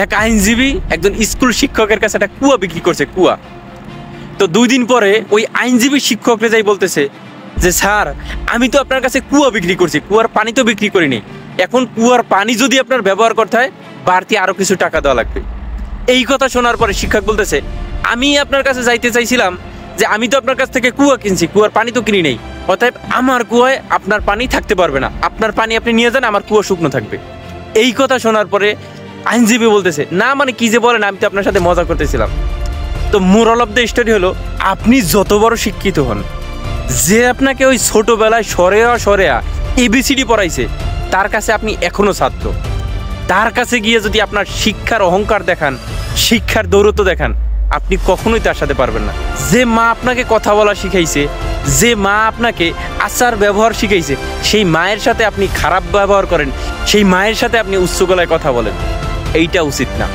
এক আইনজীবী একজন স্কুল শিক্ষকের কাছে একটা কুয়া বিক্রি করছে, কুয়া। তো 2 দিন পরে ওই আইনজীবী শিক্ষকরা যাই বলতেছে যে স্যার, আমি তো আপনার কাছে কুয়া বিক্রি করছি, কুয়ার পানি তো বিক্রি করিনি, এখন কুয়ার পানি যদি আপনার ব্যবহার করতে হয় বাড়তি আরো কিছু টাকা দেওয়া লাগবে। এই কথা শোনার পরে শিক্ষক বলতেছে, আমি আপনার কাছে যাইতে চাইছিলাম যে আমি তো আপনার কাছ থেকে কুয়া কিনছি, কুয়ার পানি তো কিনি নেই, অতএব আমার কুয়ায় আপনার পানি থাকতে পারবে না, আপনার পানি আপনি নিয়ে যান, আমার কুয়া শুকনো থাকবে। এই কথা শোনার পরে আইনজীবী বলতেছে, না মানে কি যে বলেন, আমি তো আপনার সাথে মজা করতেছিলাম। তো মোরাল অফ দ্য স্টোরি হলো, আপনি যত বড় শিক্ষিত হন, যে আপনাকে ওই ছোটবেলায় সরেয়া এবিসিডি পড়াইছে, তার কাছে আপনি এখনো ছাত্র। তার কাছে গিয়ে যদি আপনার শিক্ষার অহংকার দেখান, শিক্ষার দৌরত্ব দেখান, আপনি কখনোই তার সাথে পারবেন না। যে মা আপনাকে কথা বলা শিখাইছে, যে মা আপনাকে আচার ব্যবহার শিখাইছে, সেই মায়ের সাথে আপনি খারাপ ব্যবহার করেন, সেই মায়ের সাথে আপনি উচ্চ গলায় কথা বলেন, এইটা উচিত না।